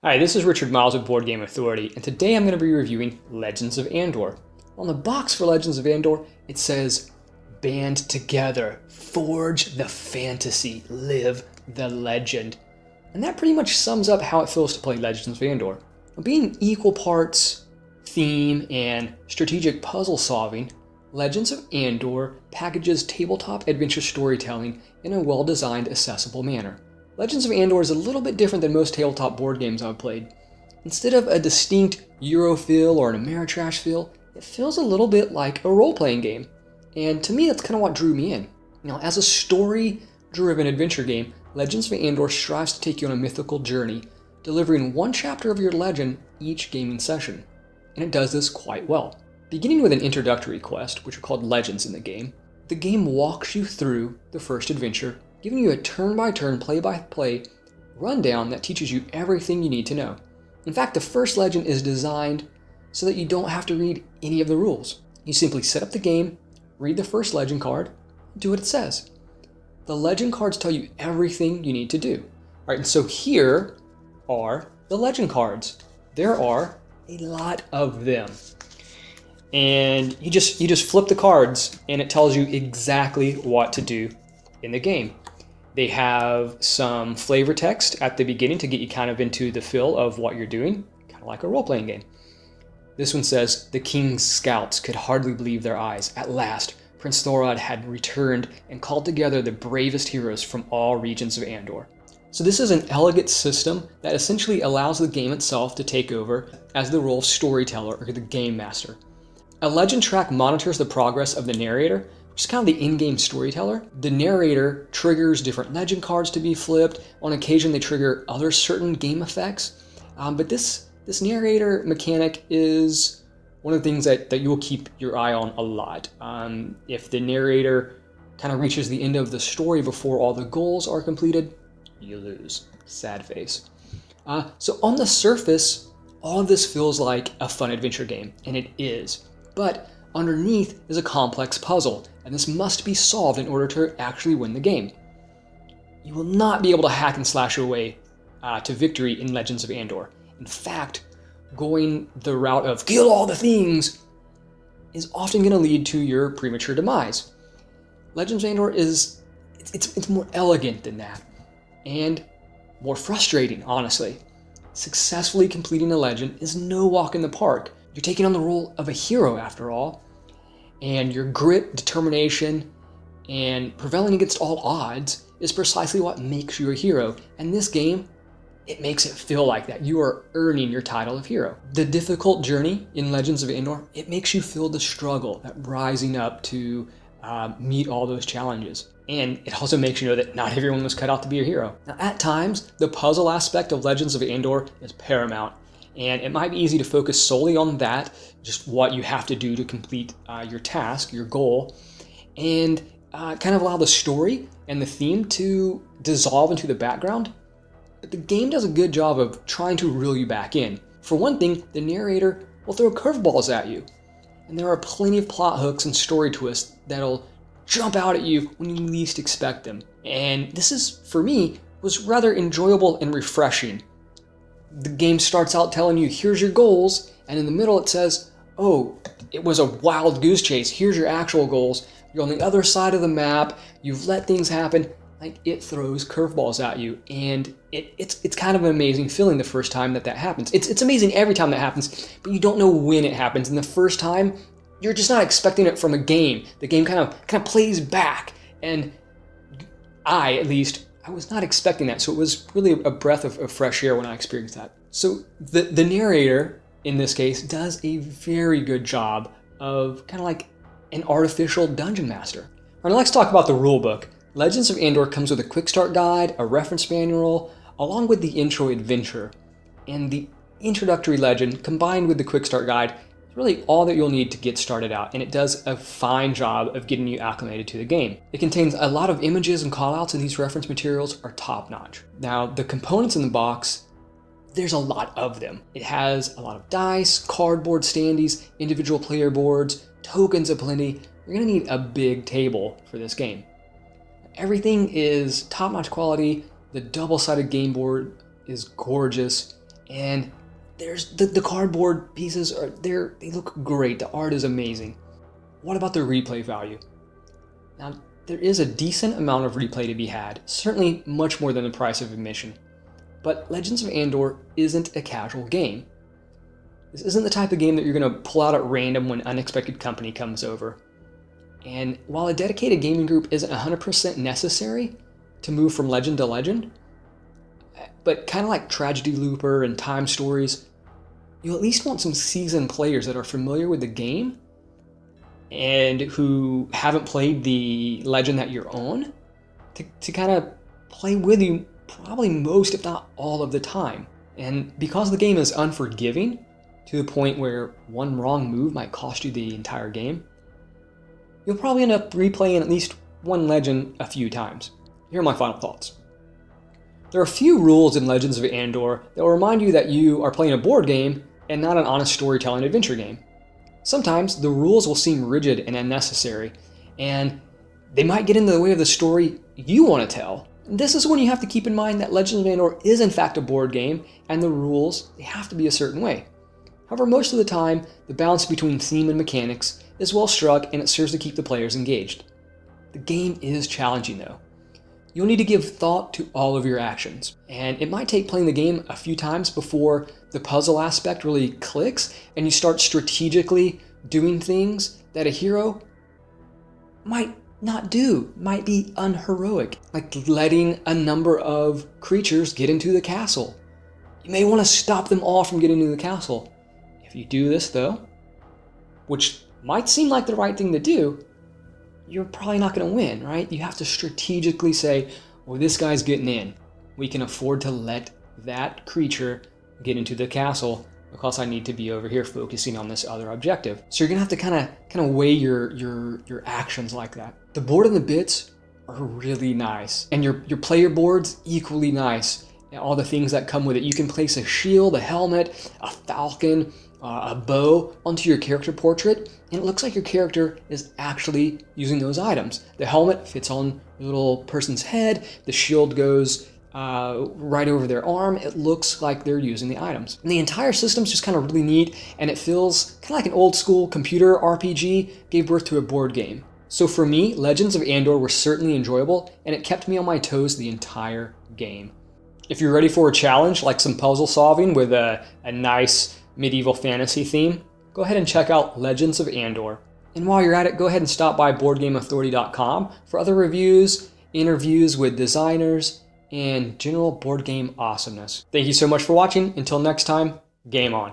Hi, this is Richard Miles with Board Game Authority, and today I'm going to be reviewing Legends of Andor. On the box for Legends of Andor, it says, "Band together, forge the fantasy, live the legend." And that pretty much sums up how it feels to play Legends of Andor. Being equal parts theme and strategic puzzle solving, Legends of Andor packages tabletop adventure storytelling in a well-designed, accessible manner. Legends of Andor is a little bit different than most tabletop board games I've played. Instead of a distinct Euro feel or an Ameritrash feel, it feels a little bit like a role-playing game. And to me, that's kind of what drew me in. Now, as a story-driven adventure game, Legends of Andor strives to take you on a mythical journey, delivering one chapter of your legend each gaming session. And it does this quite well. Beginning with an introductory quest, which are called Legends in the game walks you through the first adventure, giving you a turn-by-turn, play-by-play rundown that teaches you everything you need to know. In fact, the first legend is designed so that you don't have to read any of the rules. You simply set up the game, read the first legend card, and do what it says. The legend cards tell you everything you need to do. All right, and so here are the legend cards. There are a lot of them. And you just flip the cards and it tells you exactly what to do in the game. They have some flavor text at the beginning to get you kind of into the feel of what you're doing, kind of like a role-playing game. This one says, "The king's scouts could hardly believe their eyes. At last, Prince Thorod had returned and called together the bravest heroes from all regions of Andor." So this is an elegant system that essentially allows the game itself to take over as the role of storyteller or the game master. A legend track monitors the progress of the narrator, which is kind of the in-game storyteller. The narrator triggers different legend cards to be flipped. On occasion, they trigger other certain game effects. But this narrator mechanic is one of the things that you will keep your eye on a lot. If the narrator kind of reaches the end of the story before all the goals are completed, you lose. Sad face. So on the surface, all of this feels like a fun adventure game, and it is. But underneath is a complex puzzle, and this must be solved in order to actually win the game. You will not be able to hack and slash your way to victory in Legends of Andor. In fact, going the route of kill all the things is often going to lead to your premature demise. Legends of Andor it's more elegant than that, and more frustrating, honestly. Successfully completing a legend is no walk in the park. You're taking on the role of a hero after all, and your grit, determination, and prevailing against all odds is precisely what makes you a hero. And this game, it makes it feel like that. You are earning your title of hero. The difficult journey in Legends of Andor, it makes you feel the struggle, that rising up to meet all those challenges. And it also makes you know that not everyone was cut out to be a hero. Now, at times, the puzzle aspect of Legends of Andor is paramount. And it might be easy to focus solely on that, just what you have to do to complete your task, your goal, and kind of allow the story and the theme to dissolve into the background. But the game does a good job of trying to reel you back in. For one thing, the narrator will throw curveballs at you. And there are plenty of plot hooks and story twists that'll jump out at you when you least expect them. And this is, for me, was rather enjoyable and refreshing. The game starts out telling you, here's your goals, and in the middle it says, oh, it was a wild goose chase, here's your actual goals, you're on the other side of the map, you've let things happen. Like, it throws curveballs at you, and it's kind of an amazing feeling the first time that happens. It's amazing every time that happens, but you don't know when it happens, and the first time, you're just not expecting it from a game. The game kind of plays back, and at least, I was not expecting that, so it was really a breath of fresh air when I experienced that. So the narrator, in this case, does a very good job of kind of like an artificial dungeon master. All right, let's talk about the rulebook. Legends of Andor comes with a quick start guide, a reference manual, along with the intro adventure. And the introductory legend, combined with the quick start guide, is really all that you'll need to get started out, and it does a fine job of getting you acclimated to the game. It contains a lot of images and callouts, and these reference materials are top-notch. Now, the components in the box, there's a lot of them. It has a lot of dice, cardboard standees, individual player boards, tokens aplenty. You're gonna need a big table for this game. Everything is top-notch quality. The double-sided game board is gorgeous, And there's the cardboard pieces they look great. The art is amazing. What about the replay value? Now, there is a decent amount of replay to be had, certainly much more than the price of admission. But Legends of Andor isn't a casual game. This isn't the type of game that you're going to pull out at random when unexpected company comes over. And while a dedicated gaming group isn't 100% necessary to move from legend to legend, but kind of like Tragedy Looper and Time Stories, you at least want some seasoned players that are familiar with the game and who haven't played the legend that you're on to kind of play with you probably most, if not all of the time. And because the game is unforgiving to the point where one wrong move might cost you the entire game, you'll probably end up replaying at least one legend a few times. Here are my final thoughts. There are a few rules in Legends of Andor that will remind you that you are playing a board game and not an honest storytelling adventure game. Sometimes the rules will seem rigid and unnecessary, and they might get in the way of the story you want to tell. This is when you have to keep in mind that Legends of Andor is in fact a board game, and the rules, they have to be a certain way. However, most of the time, the balance between theme and mechanics is well struck, and it serves to keep the players engaged. The game is challenging though. You'll need to give thought to all of your actions, and it might take playing the game a few times before the puzzle aspect really clicks and you start strategically doing things that a hero might not do, might be unheroic, like letting a number of creatures get into the castle. You may want to stop them all from getting into the castle. If you do this though, which might seem like the right thing to do, you're probably not going to win, right? You have to strategically say, well, this guy's getting in. We can afford to let that creature get into the castle because I need to be over here focusing on this other objective. So you're going to have to kind of weigh your actions like that. The board and the bits are really nice, and your player board's equally nice. And all the things that come with it. You can place a shield, a helmet, a falcon, a bow onto your character portrait, and it looks like your character is actually using those items. The helmet fits on the little person's head, the shield goes right over their arm. It looks like they're using the items. And the entire system's just kind of really neat, and it feels kind of like an old school computer RPG gave birth to a board game. So for me, Legends of Andor were certainly enjoyable, and it kept me on my toes the entire game. If you're ready for a challenge, like some puzzle solving with a nice medieval fantasy theme, go ahead and check out Legends of Andor. And while you're at it, go ahead and stop by BoardGameAuthority.com for other reviews, interviews with designers, and general board game awesomeness. Thank you so much for watching. Until next time, game on.